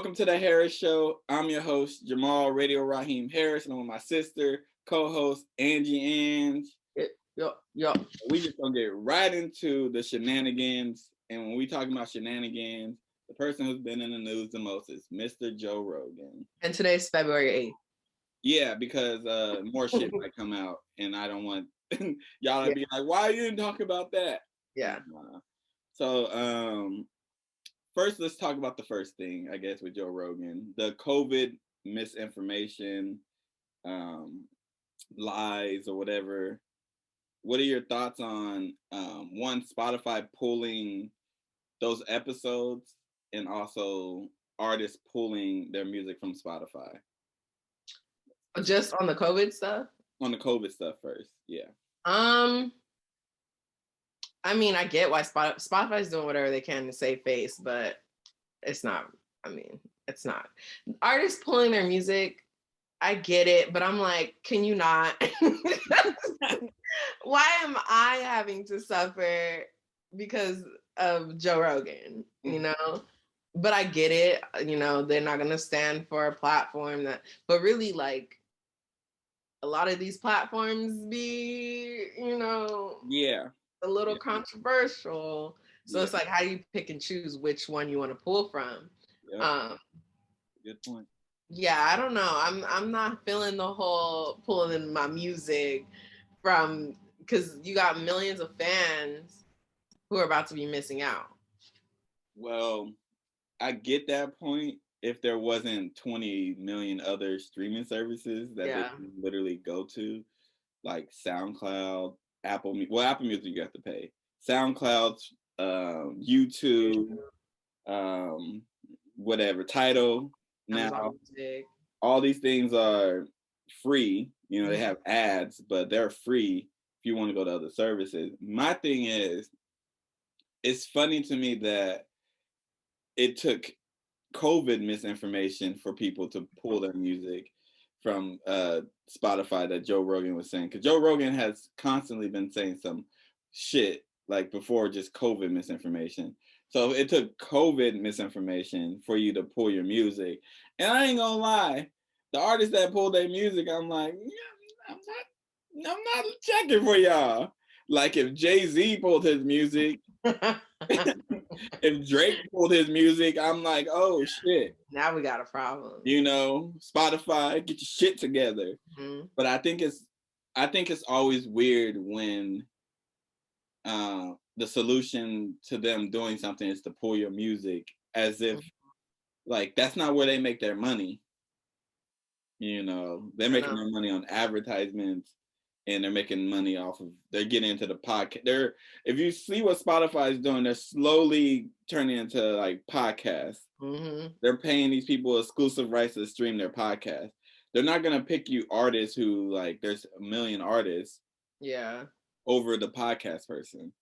Welcome to the Harris Show. I'm your host, Jamal Radio Raheem Harris, and I'm with my sister, co-host Angie Ange. Yo. We just gonna get right into the shenanigans. And when we talk about shenanigans, the person who's been in the news the most is Mr. Joe Rogan. And today's February 8th. Yeah, because more shit might come out, and I don't want y'all to be like, why you didn't talk about that? Yeah. So first, let's talk about the first thing, I guess, with Joe Rogan. The COVID misinformation, lies or whatever. What are your thoughts on, one, Spotify pulling those episodes and also artists pulling their music from Spotify? Just on the COVID stuff? On the COVID stuff first, yeah. I mean, I get why Spotify's doing whatever they can to save face, but it's not. It's not. Artists pulling their music, I get it, but I'm like, can you not? Why am I having to suffer because of Joe Rogan, you know? But I get it, you know, they're not going to stand for a platform but really, like, a lot of these platforms be, you know, a little controversial. So it's like, how do you pick and choose which one you want to pull from? Good point. Yeah, I don't know. I'm not feeling the whole pulling my music from, because you got millions of fans who are about to be missing out. Well, I get that point if there wasn't 20 million other streaming services that they can literally go to, like SoundCloud, Apple Music you have to pay. SoundCloud, YouTube, whatever, Tidal. Now, all these things are free. You know, they have ads, but they're free if you want to go to other services. My thing is, it's funny to me that it took COVID misinformation for people to pull their music from Spotify that Joe Rogan was saying. Because Joe Rogan has constantly been saying some shit like before just COVID misinformation. So it took COVID misinformation for you to pull your music. And I ain't gonna lie, the artists that pull their music, I'm like, yeah, I'm not checking for y'all. Like if Jay-Z pulled his music, if Drake pulled his music, I'm like, oh shit. Now we got a problem. You know, Spotify, get your shit together. Mm-hmm. But I think it's always weird when the solution to them doing something is to pull your music, as if like that's not where they make their money. You know, they're making their money on advertisements, and they're making money off of, they're getting into the podcast. If you see what Spotify is doing, they're slowly turning into like podcasts. Mm-hmm. They're paying these people exclusive rights to stream their podcast. They're not going to pick you artists who, like, there's a million artists over the podcast person.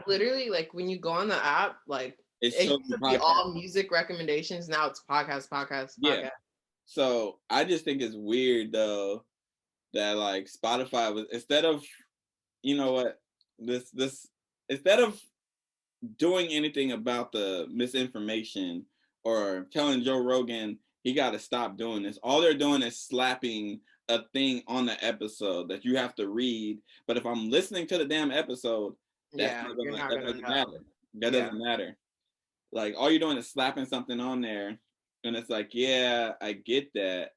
Literally, like, when you go on the app, like, it used to be all music recommendations. Now it's podcast. Yeah. So I just think it's weird, though, that, like, Spotify was, instead of, you know what, instead of doing anything about the misinformation or telling Joe Rogan he got to stop doing this, all they're doing is slapping a thing on the episode that you have to read. But if I'm listening to the damn episode, that doesn't matter. That doesn't matter. Like, all you're doing is slapping something on there, and it's like, yeah, I get that,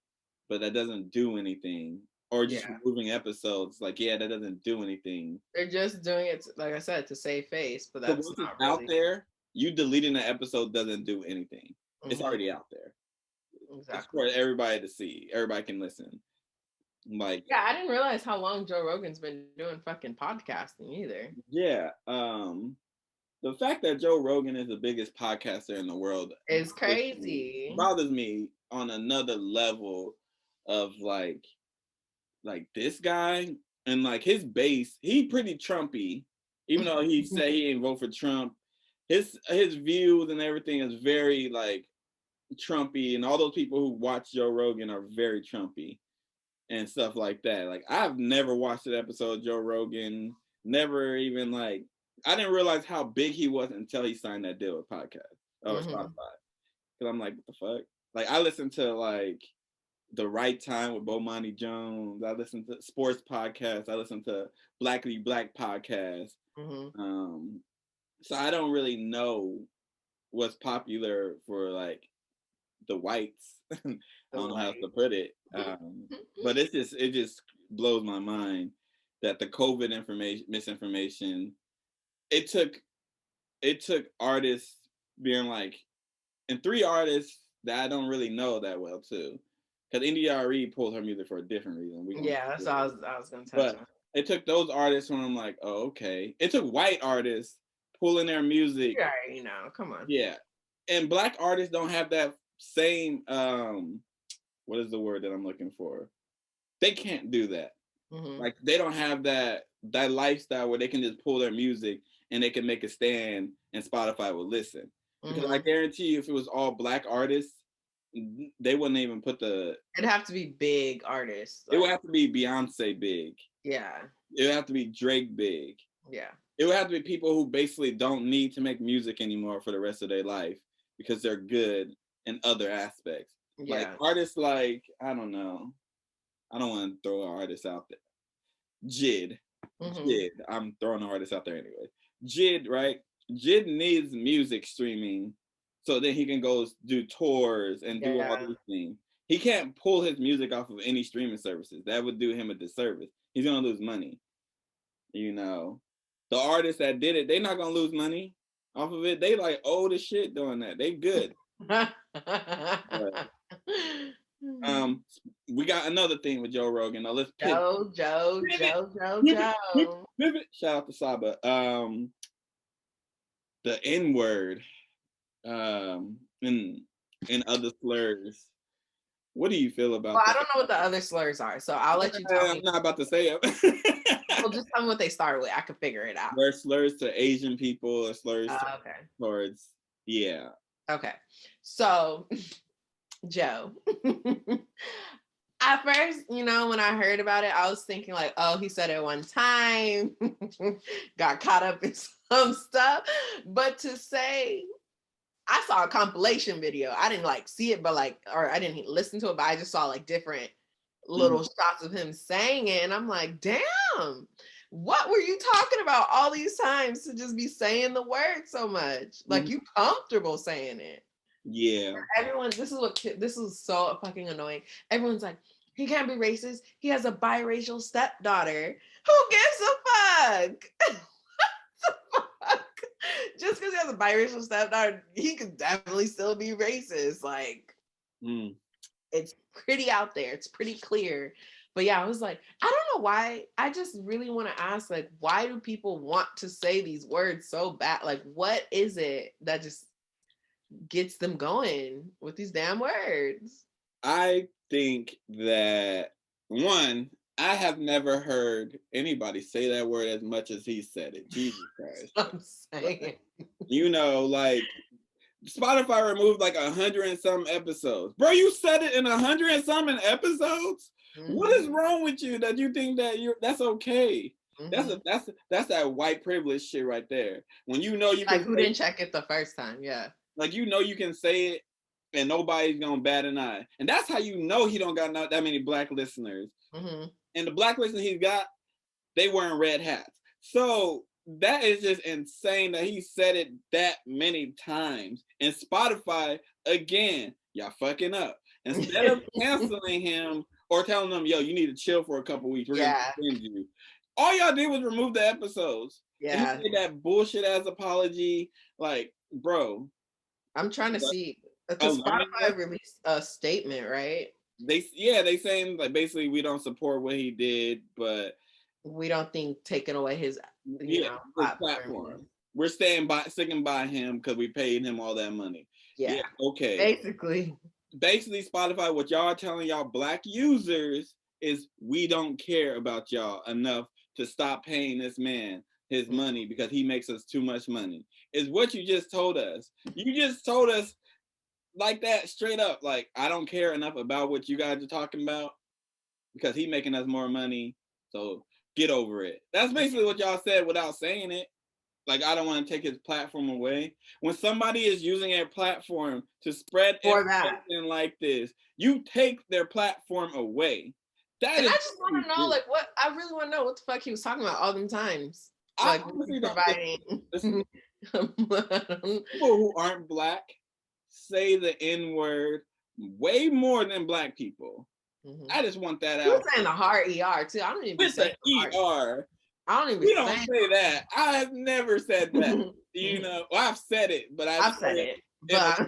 but that doesn't do anything. Or just removing episodes, like, yeah, that doesn't do anything. They're just doing it, like I said, to save face, but that's not really out there. You deleting the episode doesn't do anything. Mm-hmm. It's already out there. Exactly. It's for everybody to see. Everybody can listen. Like, yeah, I didn't realize how long Joe Rogan's been doing fucking podcasting either. Yeah, the fact that Joe Rogan is the biggest podcaster in the world is crazy. Bothers me on another level of like this guy, and like his base, he pretty Trumpy, even though he said he ain't vote for Trump. His views and everything is very like Trumpy, and all those people who watch Joe Rogan are very Trumpy and stuff like that. Like, I've never watched an episode of Joe Rogan, never even like, I didn't realize how big he was until he signed that deal with podcast or Spotify. because I'm like, what the fuck? Like I listen to like The Right Time with Bomani Jones. I listen to sports podcasts. I listen to Blackly Black podcasts. So I don't really know what's popular for like the whites. I don't know how else to put it. But it just blows my mind that the COVID misinformation, it took artists being like, and 3 artists that I don't really know that well too. Because NDRE pulled her music for a different reason. That's what I was gonna touch but on. It took those artists when I'm like, oh, okay. It took white artists pulling their music. Yeah, come on. Yeah. And black artists don't have that same what is the word that I'm looking for? They can't do that. Like they don't have that lifestyle where they can just pull their music and they can make a stand and Spotify will listen. Because I guarantee you if it was all black artists, they wouldn't even put it'd have to be big artists. It would have to be Beyonce big. Yeah. It would have to be Drake big. Yeah. It would have to be people who basically don't need to make music anymore for the rest of their life because they're good in other aspects. Yeah. Like artists like, I don't know. I don't want to throw an artist out there. Jid. I'm throwing an artist out there anyway. Jid, right? Jid needs music streaming so then he can go do tours and do all these things. He can't pull his music off of any streaming services. That would do him a disservice. He's gonna lose money. The artists that did it, they're not gonna lose money off of it. They like old as shit doing that. They good. We got another thing with Joe Rogan. Now let's Joe. Pivot. Shout out to Saba. The N-word, and other slurs. What do you feel about that? I don't know what the other slurs are, so I'll let you tell me. I'm not about to say it. Well, just tell me what they start with. I can figure it out. There's slurs to Asian people, or slurs towards, yeah. Okay. So, Joe. At first, when I heard about it, I was thinking like, oh, he said it one time, got caught up in some stuff. But to say, I saw a compilation video. I didn't see it, but or I didn't listen to it, but I just saw like little shots of him saying it. And I'm like, damn, what were you talking about all these times to just be saying the word so much? Like you comfortable saying it. Yeah. Everyone, this is so fucking annoying. Everyone's like, he can't be racist. He has a biracial stepdaughter. Who gives a fuck? What the fuck? Just because he has a biracial stepdaughter, he could definitely still be racist. It's pretty out there. It's pretty clear. But yeah, I was like, I don't know why. I just really want to ask, why do people want to say these words so bad? What is it that just gets them going with these damn words? I think that, one, I have never heard anybody say that word as much as he said it. Jesus Christ. I'm saying. Spotify removed 100 and some episodes. Bro, you said it in 100 and some episodes? What is wrong with you that you think that that's okay? That's that white privilege shit right there. When you can who didn't check it the first time, yeah. You can say it and nobody's gonna bat an eye. And that's how he don't got that many black listeners. And the black listeners he's got, they wearing red hats. So that is just insane that he said it that many times. And Spotify, again, y'all fucking up. Instead of canceling him or telling them, yo, you need to chill for a couple weeks, we're gonna send you. All y'all did was remove the episodes. Yeah. And he did that bullshit ass apology. Bro. I'm trying to see. Spotify released a statement, right? They saying basically we don't support what he did, but we don't think taking away his platform. We're sticking by him because we paid him all that money. Yeah. Okay. Basically, Spotify, what y'all are telling y'all black users is we don't care about y'all enough to stop paying this man his money because he makes us too much money. Is what you just told us. You just told us like that straight up. I don't care enough about what you guys are talking about because he making us more money. So get over it. That's basically what y'all said without saying it. like, I don't want to take his platform away. When somebody is using a platform to spread information like this, you take their platform away. That and is I just want to know, like, what I really want to know what the fuck he was talking about all them times. Like, providing. People who aren't Black say the N-word way more than Black people. Mm-hmm. I just want that out. You're saying the hard ER too. I don't even say ER. I don't even. We don't say that. I have never said that. You know, well, I've said it, but I've said it. But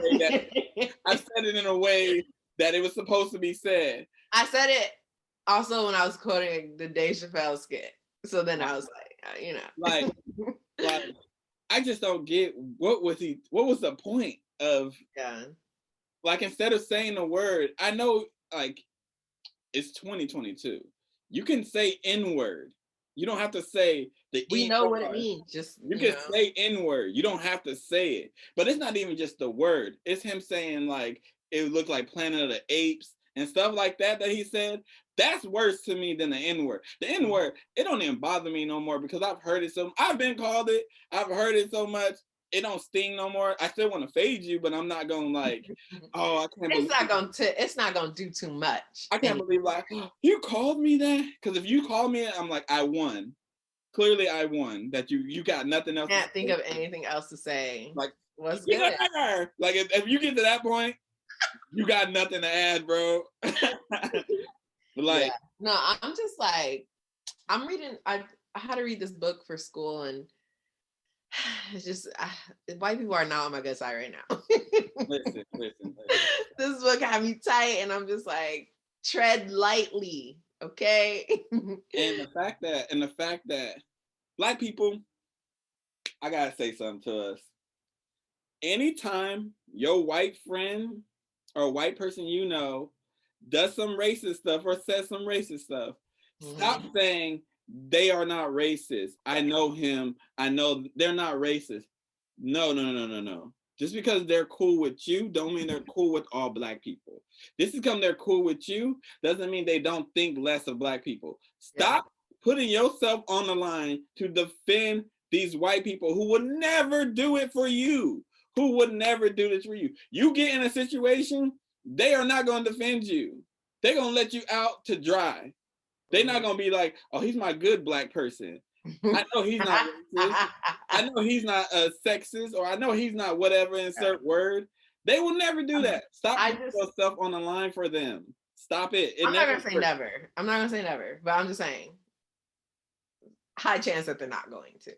I've said it in a way that it was supposed to be said. I said it also when I was quoting the Dave Chappelle skit. So then I was like, you know, like I just don't get what was the point of like, instead of saying the word, I know, like, it's 2022. You can say N-word. You don't have to say the we E-R. know what it means. Just you can say N-word. You don't have to say it. But it's not even just the word. It's him saying, like, it looked like Planet of the Apes and stuff like that he said. That's worse to me than the N-word. The N-word, it don't even bother me no more because I've heard it I've been called it. I've heard it so much. It don't sting no more. I still want to fade you, but I'm not gonna, like, oh, I can't believe it's not gonna do too much. I can't believe, like, you called me that? Because if you call me, I'm like, I won. Clearly I won. That you got nothing else. Can't think of anything else to say. Like, what's good? Like, if you get to that point, you got nothing to add, bro. But, like, no, I'm just like, I'm reading. I had to read this book for school, and it's just white people are not on my good side right now. listen. This book had me tight, and I'm just like, tread lightly, okay? and the fact that Black people, I gotta say something to us. Anytime your white friend or a white person you know does some racist stuff or says some racist stuff, stop saying they are not racist. I know him. I know they're not racist. No. Just because they're cool with you don't mean they're cool with all Black people. Just because they're cool with you doesn't mean they don't think less of Black people. Stop putting yourself on the line to defend these white people who would never do it for you. Who would never do this for you. You get in a situation, they are not going to defend you. They're going to let you out to dry. They're not going to be like, oh, he's my good Black person. I know he's not racist. I know he's not sexist, or I know he's not whatever, insert word. They will never do that. Stop putting yourself on the line for them. Stop it. I'm not going to say never. I'm not going to say never, but I'm just saying high chance that they're not going to.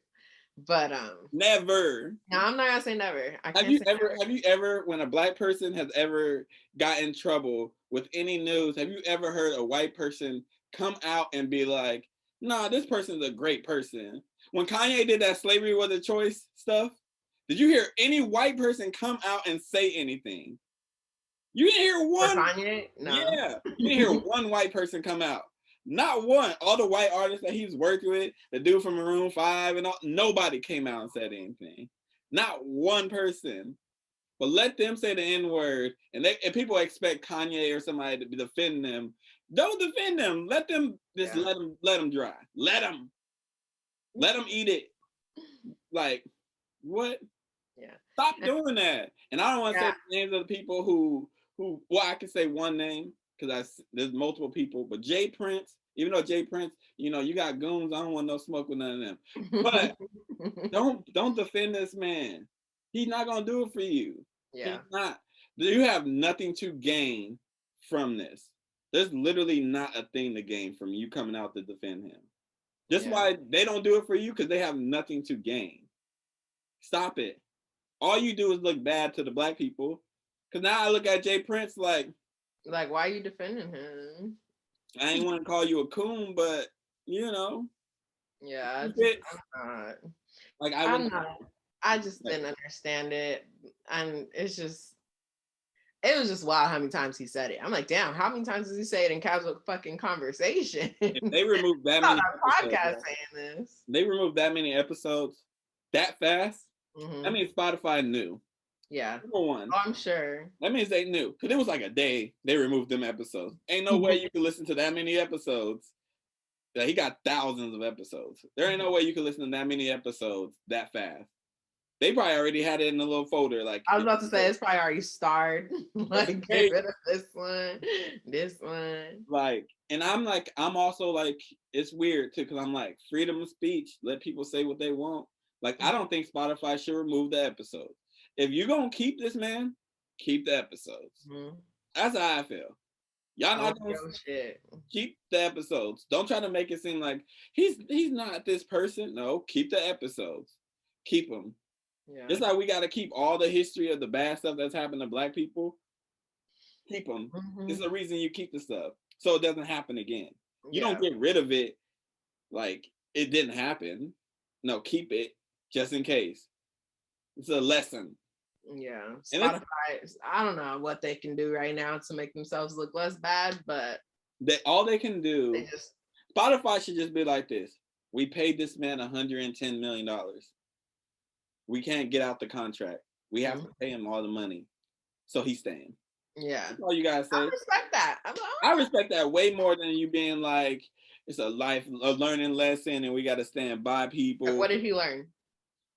But never. No, I'm not gonna say never. Have you ever, when a Black person has ever got in trouble with any news, have you ever heard a white person come out and be like, nah, this person's a great person? When Kanye did that slavery was a choice stuff, did you hear any white person come out and say anything? You didn't hear one. For Kanye? No. Yeah, you didn't hear one white person come out. Not one. All the white artists that he's worked with, the dude from Maroon 5 and all, nobody came out and said anything. Not one person. But let them say the N-word, and people expect Kanye or somebody to defend them. Don't defend them. Let them let them dry. Let them eat it. Like, what? Yeah. Stop doing that. And I don't want to say the names of the people who well, I can say one name because there's multiple people, but Jay Prince, even though Jay Prince, you know, you got goons, I don't want no smoke with none of them. But don't defend this man. He's not gonna do it for you. Yeah. He's not. You have nothing to gain from this. There's literally not a thing to gain from you coming out to defend him. That's why they don't do it for you, because they have nothing to gain. Stop it. All you do is look bad to the Black people. Because now I look at Jay Prince like, why are you defending him? I ain't want to call you a coon, but you know. Yeah, I'm not. I just didn't understand it, and it was just wild how many times he said it. I'm like, damn, how many times does he say it in casual fucking conversation? If they removed that many podcast saying this. They removed that many episodes that fast. That means Spotify knew. Yeah. Number one. Oh, I'm sure. That means they knew. Because it was like a day they removed them episodes. Ain't no way you can listen to that many episodes Like, he got thousands of episodes. There ain't no way you can listen to that many episodes that fast. They probably already had it in a little folder. Like, I was about to say it's probably already starred. Like, get rid of this one. Like, and I'm also like, it's weird too, because I'm like, freedom of speech, let people say what they want. Like, I don't think Spotify should remove the episodes. If you're gonna keep this man, keep the episodes. That's how I feel. Y'all not gonna keep the episodes. Don't try to make it seem like he's not this person. No, keep the episodes. Keep them. Yeah. Just like we got to keep all the history of the bad stuff that's happened to Black people. Keep them. It's the reason you keep the stuff, so it doesn't happen again. You don't get rid of it like it didn't happen. No, keep it just in case. It's a lesson. Yeah, Spotify, I don't know what they can do right now to make themselves look less bad, but all they can do, Spotify should just be like this. We paid this man $110 million. We can't get out the contract. We have to pay him all the money. So he's staying. Yeah. That's all you gotta say. I respect that. I respect that way more than you being like, it's a learning lesson and we gotta stand by people. And what did he learn?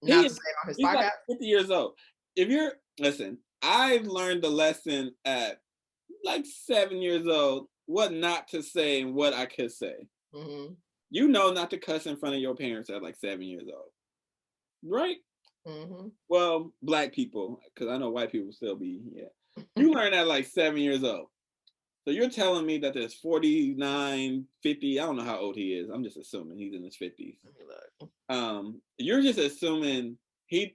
Not to say on his podcast? Like 50 years old. Listen, I've learned the lesson at like 7 years old, what not to say and what I could say. You know not to cuss in front of your parents at like 7 years old. Right? Well, Black people, because I know white people still be, you learn at like 7 years old. So you're telling me that there's 49, 50, I don't know how old he is. I'm just assuming he's in his 50s. You're just assuming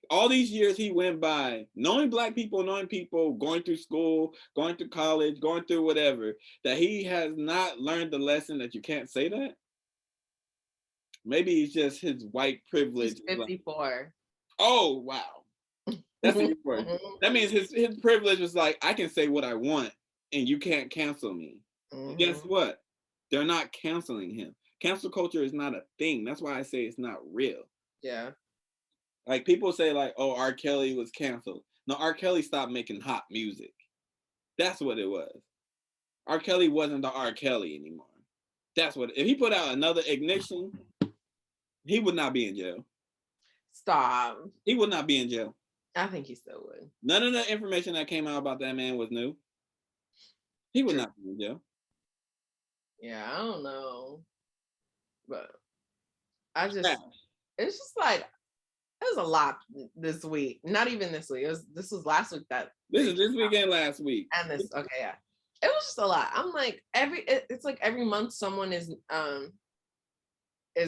all these years he went by knowing Black people, going through school, going through college, going through whatever, that he has not learned the lesson that you can't say that. Maybe it's just his white privilege. He's 54. Oh, wow. That's important. That means his privilege was like, I can say what I want and you can't cancel me. Guess what? They're not canceling him. Cancel culture is not a thing. That's why I say it's not real. Yeah. Like people say like, oh, R. Kelly was canceled. No, R. Kelly stopped making hot music. That's what it was. R. Kelly wasn't the R. Kelly anymore. That's what, if he put out another Ignition, he would not be in jail. Stop. He would not be in jail. I think he still would. None of the information that came out about that man was new. He would not be in jail. Yeah, I don't know. But it's just like, it was a lot this week. Not even this week. This was last week. This is this weekend, last week. And this, okay, yeah. It was just a lot. I'm like, it's like every month someone is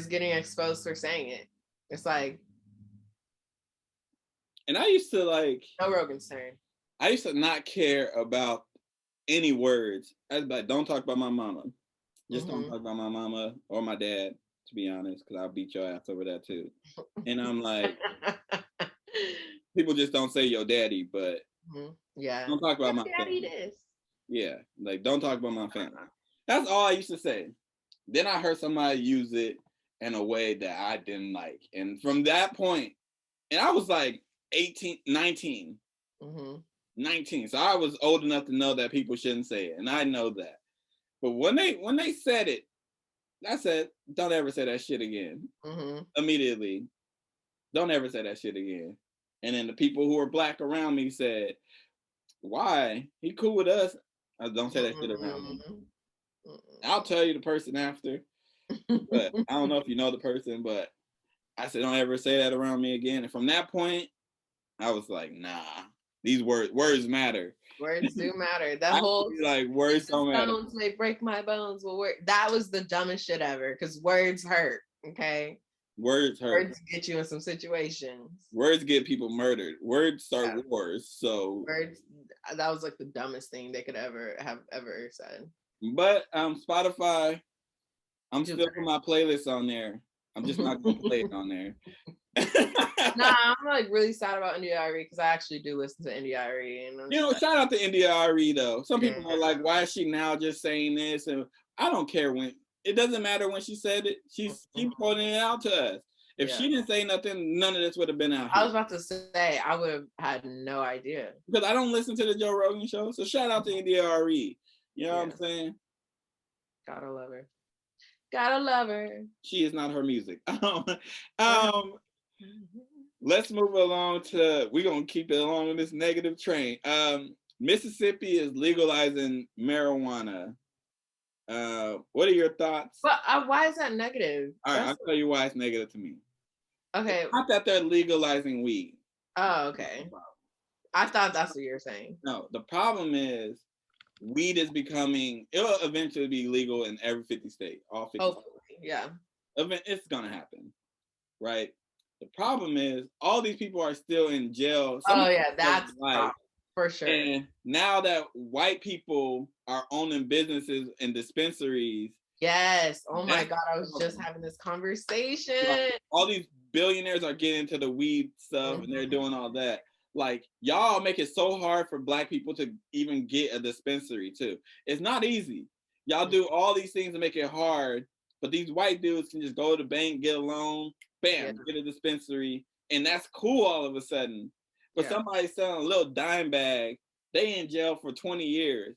getting exposed for saying it. It's like, and I used to like no Rogan's turn. I used to not care about any words. I was like, don't talk about my mama. Just don't talk about my mama or my dad, to be honest, because I'll beat your ass over that too. And I'm like, people just don't say your daddy, but yeah, don't talk about my daddy family. Yeah, like don't talk about my family. That's all I used to say. Then I heard somebody use it in a way that I didn't like. And from that point, and I was like 19. So I was old enough to know that people shouldn't say it. And I know that. But when they said it, I said, don't ever say that shit again. Immediately. Don't ever say that shit again. And then the people who were Black around me said, why? He cool with us. Don't say that shit around me. I'll tell you the person after. But I don't know if you know the person, but I said, don't ever say that around me again. And from that point, I was like, nah, these words matter. Words do matter. That whole like words don't matter. Bones may break my bones. Well, that was the dumbest shit ever because words hurt. Okay. Words hurt. Words get you in some situations. Words get people murdered. Words start wars. So words. That was like the dumbest thing they could ever said. But Spotify, I'm still putting my playlist on there. I'm just not gonna play it on there. Nah, I'm like really sad about NDIRE because I actually do listen to NDIRE. And shout out to NDIRE though. Some people are like, why is she now just saying this? And I don't care when. It doesn't matter when she said it. She's pointing it out to us. If she didn't say nothing, none of this would have been out here. I was about to say, I would have had no idea. Because I don't listen to the Joe Rogan show. So shout out to NDIRE. You know what I'm saying? Gotta love her. Gotta love her. She is not her music. Let's move along to, we're gonna keep it along on this negative train. Mississippi is legalizing marijuana. What are your thoughts? But why is that negative? All right, I'll tell you why it's negative to me. Okay. It's not that they're legalizing weed. Oh, okay. I thought that's what you're saying. No, the problem is weed is becoming, it'll eventually be legal in every 50 states, all 50 Hopefully, yeah. It's gonna happen, right? The problem is all these people are still in jail. That's right, for sure. And now that white people are owning businesses and dispensaries. Yes. Oh my God, I was just having this conversation. Like, all these billionaires are getting into the weed stuff and they're doing all that. Like, y'all make it so hard for black people to even get a dispensary too. It's not easy. Y'all do all these things to make it hard, but these white dudes can just go to the bank, get a loan, bam, get a dispensary, and that's cool all of a sudden. But somebody selling a little dime bag, they in jail for 20 years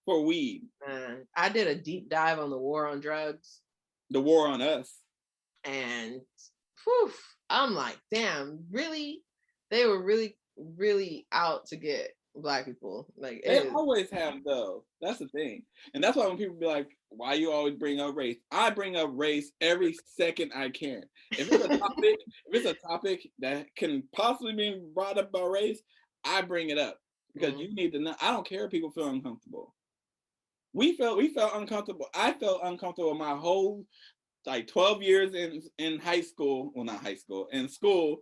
for weed. Man, I did a deep dive on the war on drugs. The war on us. And whew, I'm like, damn, really? They were really, really out to get black people. Like, they always have, though. That's the thing. And that's why when people be like, why you always bring up race? I bring up race every second I can. If it's a topic that can possibly be brought up about race, I bring it up because you need to know. I don't care if people feel uncomfortable. We felt uncomfortable. I felt uncomfortable my whole 12 years in high school. Well, not high school, in school,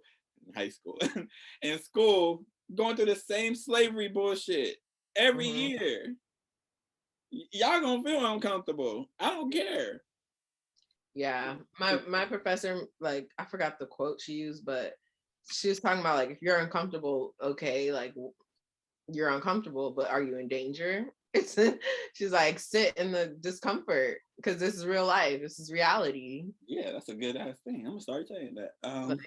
going through the same slavery bullshit every year. Y'all gonna feel uncomfortable. I don't care. Yeah, my professor, like, I forgot the quote she used, but she was talking about, like, if you're uncomfortable, okay, like, you're uncomfortable, but are you in danger? She's like, sit in the discomfort because this is real life. This is reality. Yeah, that's a good ass thing. I'm gonna start saying that.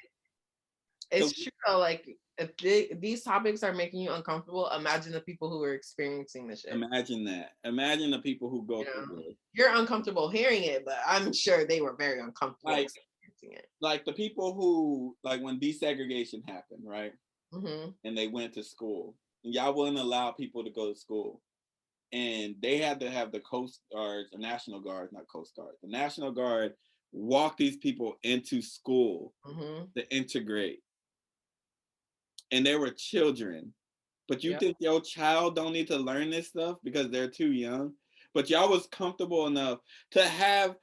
It's true though. Like, if these topics are making you uncomfortable, imagine the people who are experiencing this shit. Imagine that. Imagine the people who go through it. You're uncomfortable hearing it, but I'm sure they were very uncomfortable experiencing it. Like the people who, like, when desegregation happened, right? And they went to school. And y'all wouldn't allow people to go to school. And they had to have the Coast Guards, or National Guard, not Coast Guard, the National Guard walk these people into school to integrate. And they were children. But you think your child don't need to learn this stuff because they're too young? But y'all was comfortable enough to have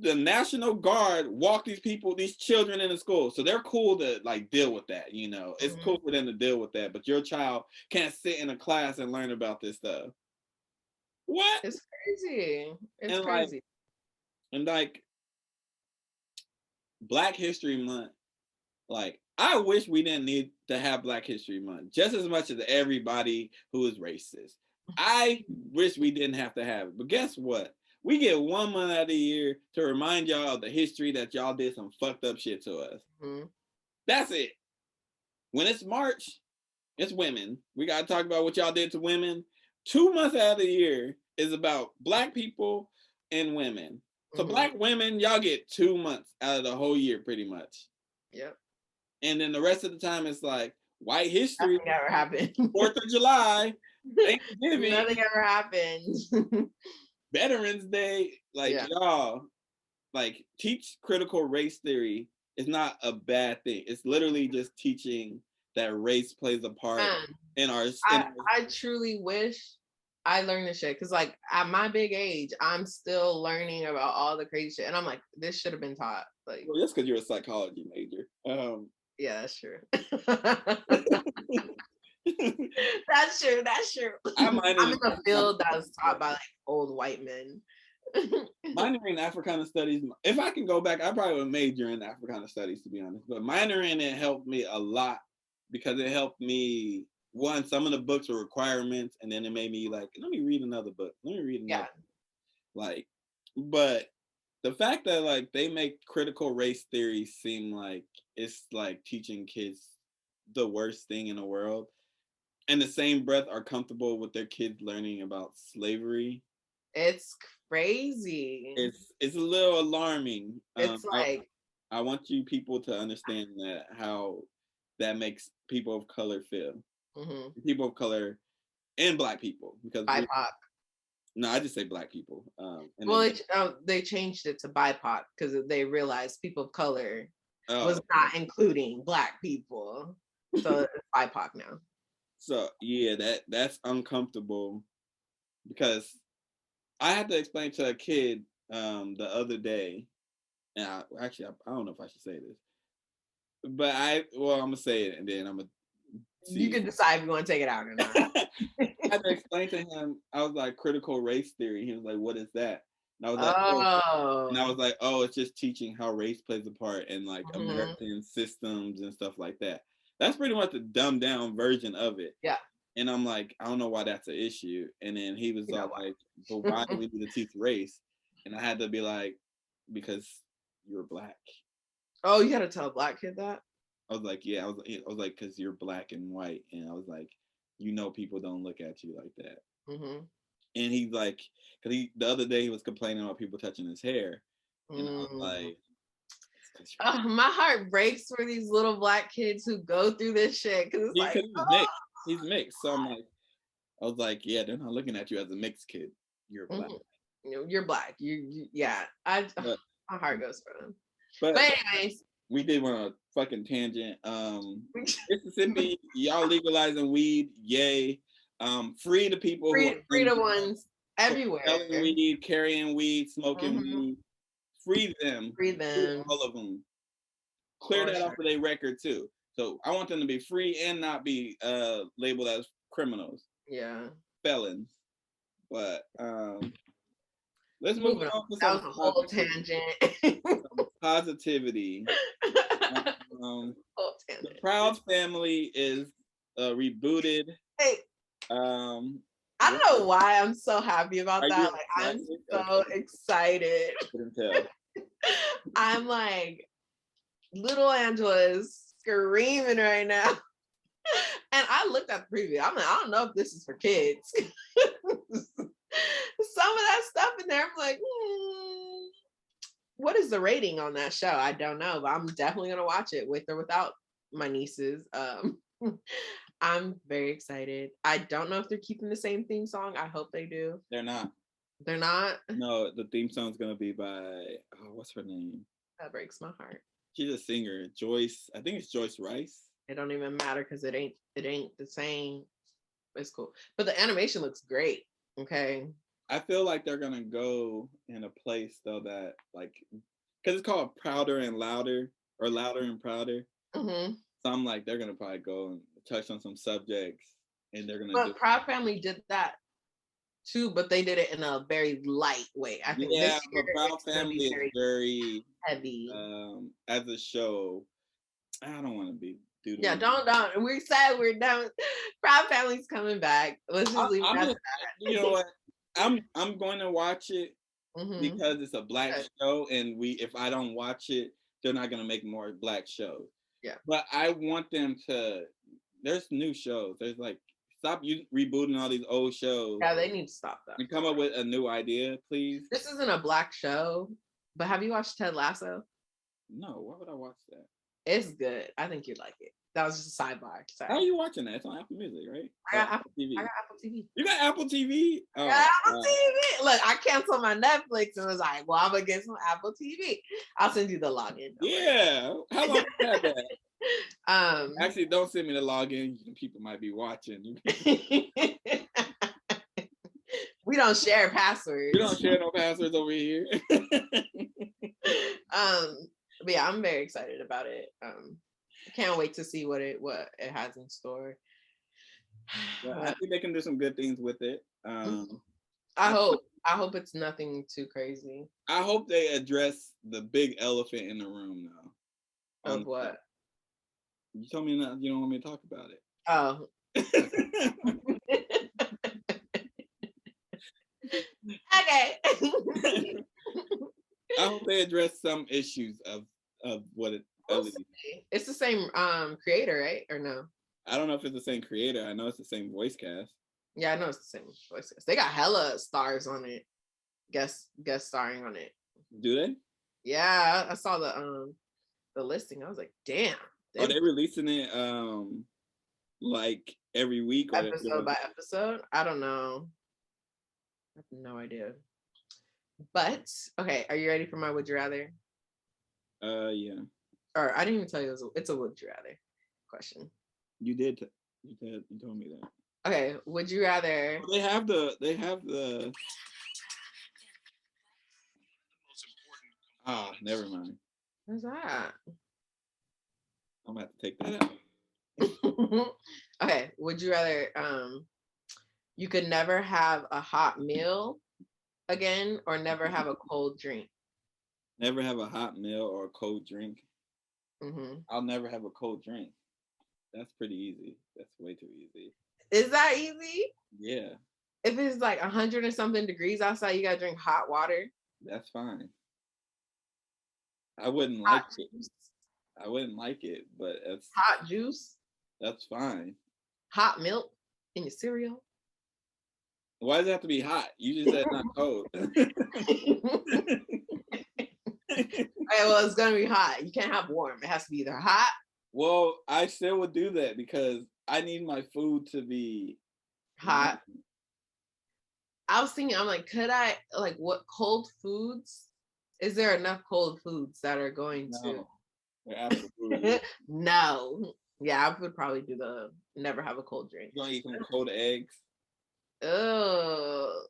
the National Guard walk these people, these children into school. So they're cool to, like, deal with that, you know. It's cool for them to deal with that. But your child can't sit in a class and learn about this stuff. What? It's crazy. It's crazy. Like Black History Month, like, I wish we didn't need to have Black History Month just as much as everybody who is racist. I wish we didn't have to have it. But guess what? We get 1 month out of the year to remind y'all of the history that y'all did some fucked up shit to us. That's it. When it's March, it's women. We got to talk about what y'all did to women. 2 months out of the year is about Black people and women. So Black women, y'all get 2 months out of the whole year, pretty much. Yep. And then the rest of the time, it's like white history. Nothing ever happened. 4th of July, Thanksgiving. Nothing ever happened. Veterans Day, like, y'all, like, teach critical race theory is not a bad thing. It's literally just teaching that race plays a part in our. I truly wish I learned this shit because, like, at my big age, I'm still learning about all the crazy shit, and I'm like, this should have been taught. Like, well, that's because you're a psychology major. Yeah, that's true. That's true. That's true. I'm in a field that was taught by, like, old white men. Minor in Africana Studies. If I can go back, I probably would major in Africana Studies, to be honest. But minor in it helped me a lot because it helped me. One, some of the books were requirements, and then it made me like, let me read another book. Let me read another. Like, but the fact that, like, they make critical race theory seem like it's like teaching kids the worst thing in the world, and the same breath are comfortable with their kids learning about slavery. It's crazy. It's a little alarming. It's like I want you people to understand that how that makes people of color feel. People of color and Black people, because BIPOC. No, I just say Black people. And Well, then, they changed it to BIPOC because they realized people of color was okay. not including Black people, so it's BIPOC now. So yeah, that's uncomfortable because I had to explain to a kid the other day, and I don't know if I should say this, but I'm gonna say it and then I'm gonna see. You can decide if you want to take it out or not. I had to explain to him. I was like, critical race theory. He was like, "What is that?" And I was like, "Oh, it's just teaching how race plays a part in like American systems and stuff like that." That's pretty much the dumbed down version of it. Yeah. And I'm like, I don't know why that's an issue. And then he was all like, "But why do we need to teach race?" And I had to be like, "Because you're Black." Oh, you had to tell a Black kid that? I was like, "Yeah." I was like, "Because you're Black and white," and I was like, people don't look at you like that. And he's like, because the other day he was complaining about people touching his hair, and I was like, my heart breaks for these little Black kids who go through this shit because it's like, he's mixed. So I'm like, I was like, yeah, they're not looking at you as a mixed kid. You're Black. You're Black. Yeah. My heart goes for them. But anyways, we did want a fucking tangent. Mississippi, y'all legalizing weed, yay. Free the people free the ones everywhere. Selling weed, carrying weed, smoking weed. Free them. Free all of them. Clear that off of their record too. So I want them to be free and not be labeled as criminals. Yeah. Felons. But let's move on to some whole tangent. Positivity. The Proud Family is rebooted. Hey, I don't know why I'm so happy about that. Like, I'm so excited. I'm like, little Angela is screaming right now. And I looked at the preview. I'm like, I don't know if this is for kids. Some of that stuff in there, I'm like, what is the rating on that show? I don't know, but I'm definitely gonna watch it with or without my nieces. I'm very excited. I don't know if they're keeping the same theme song. I hope they do. They're not. They're not? No, the theme song's gonna be by what's her name? That breaks my heart. She's a singer, Joyce. I think it's Joyce Rice. It don't even matter because it ain't the same. It's cool, but the animation looks great. Okay. I feel like they're gonna go in a place though that like, because it's called Prouder and Louder or Louder and Prouder. So I'm like, they're gonna probably go and touch on some subjects, and they're gonna. But Proud Family did that too, but they did it in a very light way. I think. Yeah, but Proud Family is very heavy. As a show, I don't want to be. Yeah, don't. We said we're done. Proud Family's coming back. Let's just leave it at that. You know what? I'm going to watch it because it's a Black show, and if I don't watch it, they're not going to make more Black shows. Yeah. But I want them to. There's new shows. There's like, stop rebooting all these old shows. Yeah, they need to stop that. And come up with a new idea, please. This isn't a Black show, but have you watched Ted Lasso? No. Why would I watch that? It's good. I think you'd like it. That was just a sidebar. Sorry. How are you watching that? It's on Apple Music, right? I got Apple TV. You got Apple TV? I got Apple TV. Look, I canceled my Netflix and was like, well, I'm going to get some Apple TV. I'll send you the login. Yeah. How long you had that? Actually, don't send me the login. People might be watching. We don't share passwords. We don't share no passwords over here. But yeah, I'm very excited about it. Can't wait to see what it has in store. Well, I think they can do some good things with it. I hope it's nothing too crazy. I hope they address the big elephant in the room though. Of what? You told me you don't want me to talk about it. Oh. Okay. I hope they address some issues of what it is. It's the same creator, right? Or no? I don't know if it's the same creator. I know it's the same voice cast. Yeah, I know it's the same voice cast. They got hella stars on it. guest starring on it. Do they? Yeah, I saw the listing. I was like, damn. Are they releasing it like every week or episode by episode? I don't know. I have no idea. But okay, are you ready for my would you rather? Yeah. Or I didn't even tell you it's a would you rather question. You did. You told me that. Okay, would you rather? They have the. Ah, never mind. What's that? I'm gonna have to take that out. Okay, would you rather you could never have a hot meal again or never have a cold drink? Never have a hot meal or a cold drink. Mm-hmm. I'll never have a cold drink. That's pretty easy. That's way too easy. Is that easy? Yeah. If it's like 100 and something degrees outside, you gotta drink hot water. That's fine. I wouldn't like it. I wouldn't like it, but it's hot juice. That's fine. Hot milk in your cereal. Why does it have to be hot? You just said not cold. Okay, well, it's gonna be hot. You can't have warm. It has to be either hot. Well, I still would do that because I need my food to be hot. I was thinking, I'm like, could I like what cold foods? Is there enough cold foods that are going to? Absolutely. No. Yeah, I would probably do the never have a cold drink. You gonna eat some cold eggs? Oh.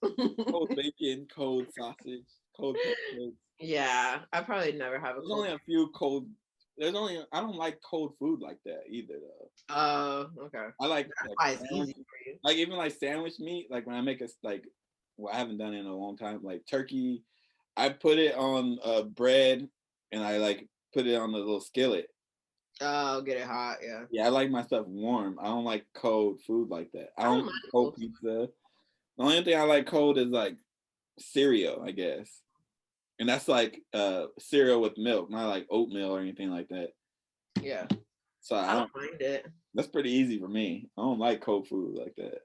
Cold bacon, cold sausage, cold peppers. Yeah, I probably never have a There's only a few cold. I don't like cold food like that either though. Oh, okay. I like even like sandwich meat. Like when I make I haven't done it in a long time. Like turkey, I put it on bread and I like put it on the little skillet. Oh, get it hot, yeah. Yeah, I like my stuff warm. I don't like cold food like that. I don't like cold pizza. The only thing I like cold is like cereal, I guess. And that's like cereal with milk, not like oatmeal or anything like that. Yeah. So I don't mind it. That's pretty easy for me. I don't like cold food like that.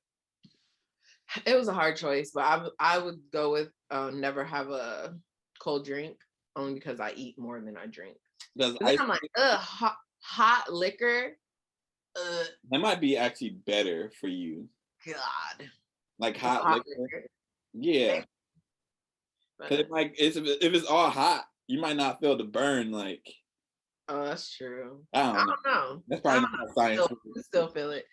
It was a hard choice, but I would go with never have a cold drink only because I eat more than I drink. I'm like, hot liquor. That might be actually better for you. God. Like hot liquor. Yeah. Because if it's all hot, you might not feel the burn. Like. Oh, that's true. I don't know. That's probably not how science works. Still feel it.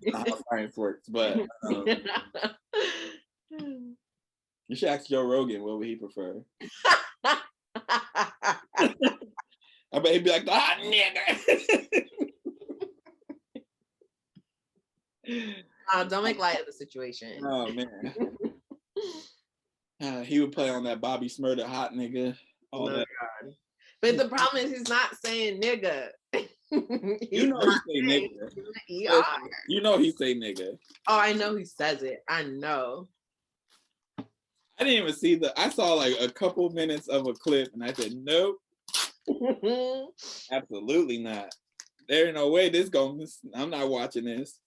Not how science works, but you should ask Joe Rogan what would he prefer. I bet he'd be like the hot nigga. Don't make light of the situation. Oh man. He would play on that Bobby Smurda hot nigga. All that. God. But the problem is he's not saying nigga. You know he say nigga. You know he say nigga. Oh, I know he says it. I know. I didn't even see I saw like a couple minutes of a clip and I said, nope. Absolutely not. There ain't no way I'm not watching this.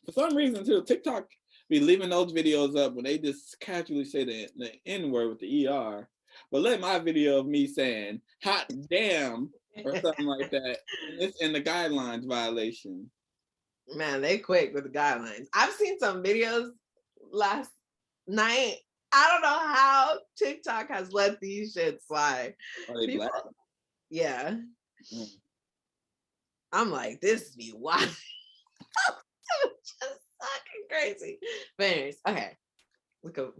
For some reason too, TikTok be leaving those videos up when they just casually say the N-word with the ER. But let my video of me saying hot damn or something like that. It's in the guidelines violation. Man, they quick with the guidelines. I've seen some videos last night. I don't know how TikTok has let these shit slide. Are they black? Yeah. I'm like, this be wild. Just fucking crazy. But anyways, okay. Look up.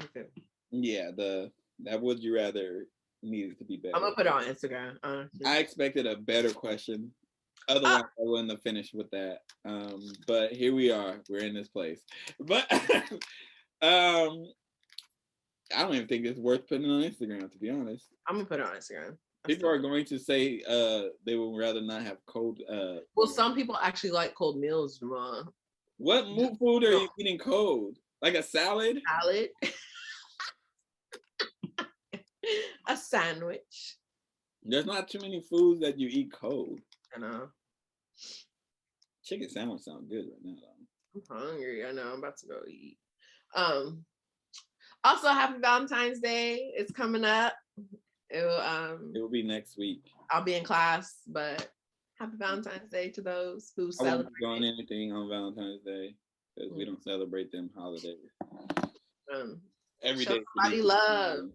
Yeah, that would you rather needed to be better. I'm gonna put it on Instagram. I expected a better question. Otherwise, I wouldn't have finished with that. But here we are. We're in this place. But I don't even think it's worth putting on Instagram, to be honest. I'm gonna put it on Instagram. People are going to say they would rather not have cold. Well, some people actually like cold meals, Jamal. What food are you eating cold? Like a salad? Salad. A sandwich. There's not too many foods that you eat cold. I know. Chicken sandwich sounds good right now, though. I'm hungry. I know. I'm about to go eat. Also, happy Valentine's Day. It's coming up. It will be next week. I'll be in class, but happy Valentine's Day to those who celebrate. I won't be doing anything on Valentine's Day because we don't celebrate them holidays. Every show day. Somebody love.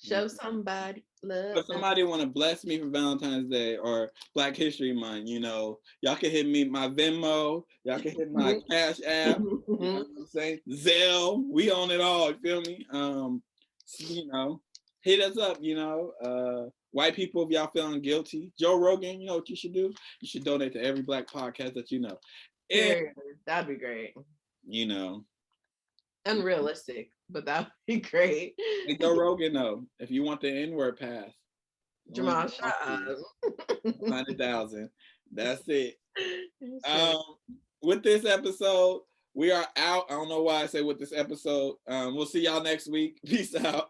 Show somebody love. If somebody want to bless me for Valentine's Day or Black History Month, you know, y'all can hit me my Venmo. Y'all can hit my Cash App. You know what I'm saying? Zelle. We own it all. You feel me? You know, hit us up. You know, white people, if y'all feeling guilty. Joe Rogan, you know what you should do? You should donate to every Black podcast that you know. And, that'd be great. You know. Unrealistic, but that'd be great. Hey, Joe Rogan, though, if you want the N-word pass, Jamal, shut up. 100,000. That's it. With this episode, we are out. I don't know why I say with this episode. We'll see y'all next week. Peace out.